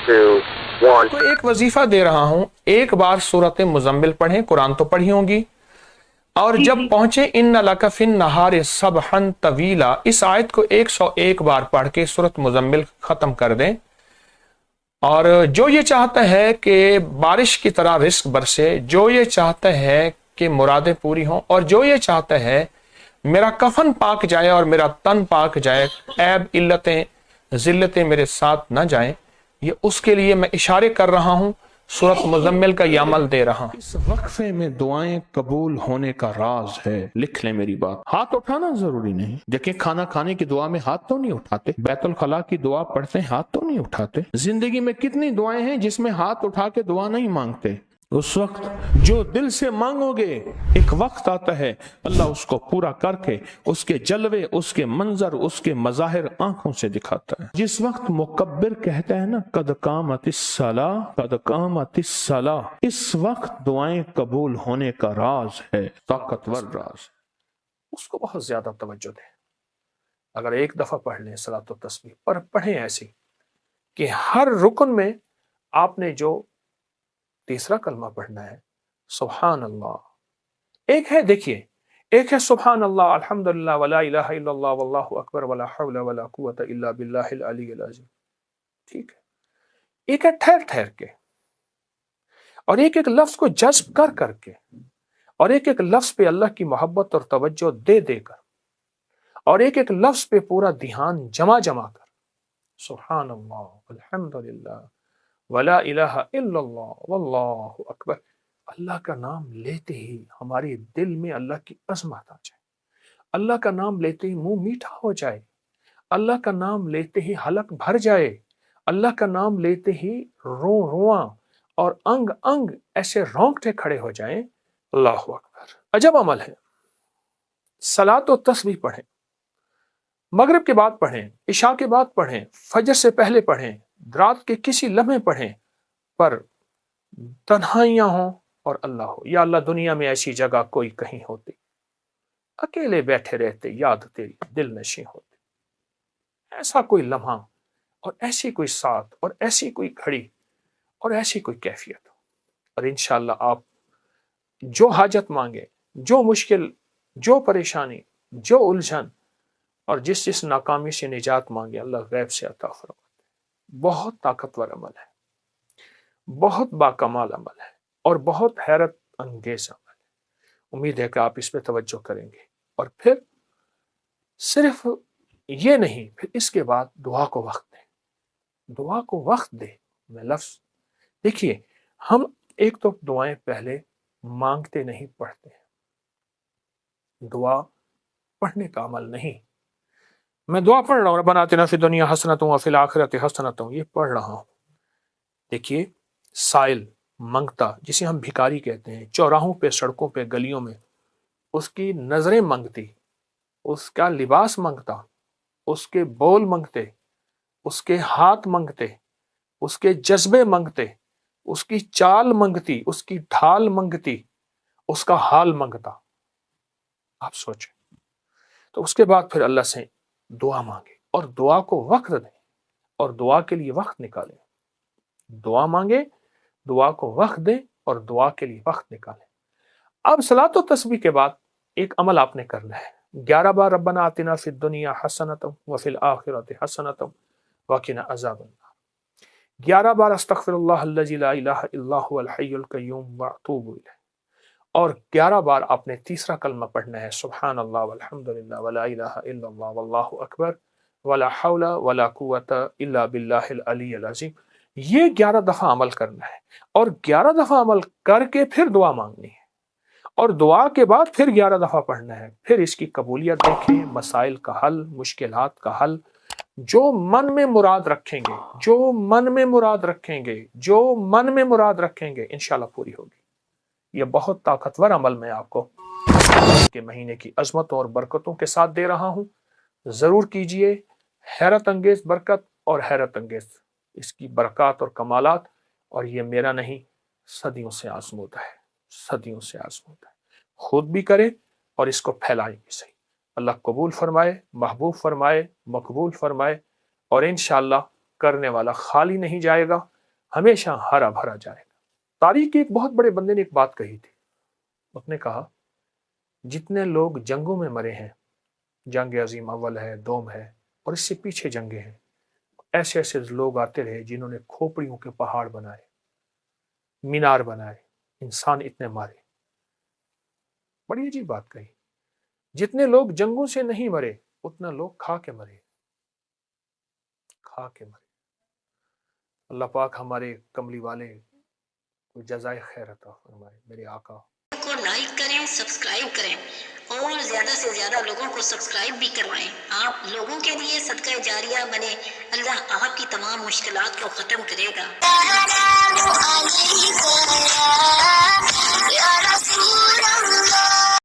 2, 1. کو ایک وظیفہ دے رہا ہوں، ایک بار سورت مزمل پڑھیں، قرآن تو پڑھی ہوگی، اور جب پہنچے ان لک فی النہار سبحا طویلا، اس آیت کو 101 بار پڑھ کے سورت مزمل ختم کر دیں۔ اور جو یہ چاہتا ہے کہ بارش کی طرح رزق برسے، جو یہ چاہتا ہے کہ مرادیں پوری ہوں، اور جو یہ چاہتا ہے میرا کفن پاک جائے اور میرا تن پاک جائے، عیب علتیں ذلتیں میرے ساتھ نہ جائیں، یہ اس کے لیے میں اشارے کر رہا ہوں، سورت مزمل کا یہ عمل دے رہا ہوں۔ اس وقفے میں دعائیں قبول ہونے کا راز ہے، لکھ لیں میری بات۔ ہاتھ اٹھانا ضروری نہیں، دیکھیں کھانا کھانے کی دعا میں ہاتھ تو نہیں اٹھاتے، بیت الخلاء کی دعا پڑھتے ہیں ہاتھ تو نہیں اٹھاتے، زندگی میں کتنی دعائیں ہیں جس میں ہاتھ اٹھا کے دعا نہیں مانگتے۔ اس وقت جو دل سے مانگو گے، ایک وقت آتا ہے اللہ اس کو پورا کر کے اس کے جلوے، اس کے منظر، اس کے مظاہر آنکھوں سے دکھاتا ہے۔ جس وقت مکبر کہتا ہے نا قد قامت الصلاۃ، قد قامت الصلاۃ، اس وقت دعائیں قبول ہونے کا راز ہے، طاقتور راز، اس کو بہت زیادہ توجہ دیں۔ اگر ایک دفعہ پڑھ لیں صلاۃ و تسبیح، پر پڑھیں ایسی کہ ہر رکن میں آپ نے جو تیسرا کلمہ پڑھنا ہے سبحان اللہ، ایک ہے دیکھیے، ایک ہے سبحان اللہ الحمدللہ ولا الہ الا اللہ واللہ اکبر ولا حول ولا قوت الا باللہ العلی العظیم، ٹھیک ہے، ایک ہے ٹھہر ٹھہر کے، اور ایک ایک لفظ کو جذب کر کر کے، اور ایک ایک لفظ پہ اللہ کی محبت اور توجہ دے دے کر، اور ایک ایک لفظ پہ پورا دھیان جمع جمع کر، سبحان اللہ الحمدللہ ولا الہ الا اللہ واللہ اکبر۔ اللہ کا نام لیتے ہی ہمارے دل میں اللہ کی عظمت آ جائے، اللہ کا نام لیتے ہی منہ میٹھا ہو جائے، اللہ کا نام لیتے ہی حلق بھر جائے، اللہ کا نام لیتے ہی رواں اور انگ انگ ایسے رونگٹے کھڑے ہو جائیں۔ اللہ اکبر، عجب عمل ہے۔ صلاۃ و تسبیح پڑھیں، مغرب کے بعد پڑھیں، عشاء کے بعد پڑھیں، فجر سے پہلے پڑھیں، رات کے کسی لمحے پڑھیں، پر تنہائیاں ہوں اور اللہ ہو۔ یا اللہ دنیا میں ایسی جگہ کوئی کہیں ہوتی، اکیلے بیٹھے رہتے، یاد تیری دل نشیں ہوتی، ایسا کوئی لمحہ اور ایسی کوئی ساتھ اور ایسی کوئی گھڑی اور ایسی کوئی کیفیت ہو، اور انشاءاللہ آپ جو حاجت مانگے، جو مشکل، جو پریشانی، جو الجھن اور جس ناکامی سے نجات مانگے، اللہ غیب سے عطا فرماتے۔ بہت طاقتور عمل ہے، بہت باکمال عمل ہے، اور بہت حیرت انگیز عمل ہے۔ امید ہے کہ آپ اس پہ توجہ کریں گے، اور پھر صرف یہ نہیں، پھر اس کے بعد دعا کو وقت دیں، دعا کو وقت دیں۔ میں لفظ دیکھیے، ہم ایک تو دعائیں پہلے مانگتے نہیں، پڑھتے ہیں۔ دعا پڑھنے کا عمل نہیں، میں دعا پڑھ رہا ہوں ربنا آتنا فی الدنیا حسنۃ وفی الآخرۃ حسنۃ، یہ پڑھ رہا ہوں۔ دیکھیے، سائل منگتا، جسے ہم بھکاری کہتے ہیں، چوراہوں پہ، سڑکوں پہ، گلیوں میں، اس کی نظریں منگتی، اس کا لباس منگتا، اس کے بول منگتے، اس کے ہاتھ منگتے، اس کے جذبے منگتے، اس کی چال منگتی، اس کی ڈھال منگتی، اس کا حال منگتا۔ آپ سوچیں، تو اس کے بعد پھر اللہ سے دعا مانگے، اور دعا کو وقت دیں، اور دعا کے لیے وقت نکالیں۔ دعا مانگے، دعا کو وقت دیں، اور دعا کے لیے وقت نکالیں۔ اب صلاۃ و تسبیح کے بعد ایک عمل آپ نے کرنا ہے، 11 بار ربنا آتنا فی الدنیا حسنۃ وفی الآخرۃ حسنۃ وقنا عذاب النار، 11 بار استغفر اللہ الذی لا الہ الا هو الحی القیوم واتوب الیہ، اور 11 بار آپ نے تیسرا کلمہ پڑھنا ہے سبحان اللہ والحمدللہ ولا الہ الا اللہ واللہ اکبر ولا حول ولا قوت الا باللہ العلی العظیم۔ یہ 11 دفعہ عمل کرنا ہے، اور 11 دفعہ عمل کر کے پھر دعا مانگنی ہے، اور دعا کے بعد پھر 11 دفعہ پڑھنا ہے۔ پھر اس کی قبولیت دیکھیں، مسائل کا حل، مشکلات کا حل، جو من میں مراد رکھیں گے، جو من میں مراد رکھیں گے، جو من میں مراد رکھیں گے، انشاءاللہ پوری ہوگی۔ یہ بہت طاقتور عمل میں آپ کو کے مہینے کی عظمت اور برکتوں کے ساتھ دے رہا ہوں، ضرور کیجئے۔ حیرت انگیز برکت اور حیرت انگیز اس کی برکات اور کمالات، اور یہ میرا نہیں، صدیوں سے آزمودہ ہے، صدیوں سے آزمودہ ہے۔ خود بھی کریں اور اس کو پھیلائیں بھی صحیح۔ اللہ قبول فرمائے، محبوب فرمائے، مقبول فرمائے، اور انشاءاللہ کرنے والا خالی نہیں جائے گا۔ ہمیشہ ہرا بھرا جائے گا۔ تاریخ کے ایک بہت بڑے بندے نے ایک بات کہی تھی، اس نے کہا جتنے لوگ جنگوں میں مرے ہیں، جنگ عظیم اول ہے، دوم ہے، اور اس سے پیچھے جنگیں ہیں، ایسے ایسے لوگ آتے رہے جنہوں نے کھوپڑیوں کے پہاڑ بنائے، مینار بنائے، انسان اتنے مارے۔ بڑی عجیب بات کہی، جتنے لوگ جنگوں سے نہیں مرے اتنا لوگ کھا کے مرے، کھا کے مرے۔ اللہ پاک ہمارے کملی والے کو جزائے خیر عطا فرمائے۔ میرے آقا کو لائک کریں، سبسکرائب کریں اور زیادہ سے زیادہ لوگوں کو سبسکرائب بھی کروائیں۔ آپ لوگوں کے لیے صدقہ جاریہ بنے، اللہ آپ کی تمام مشکلات کو ختم کرے گا۔ یا رسول اللہ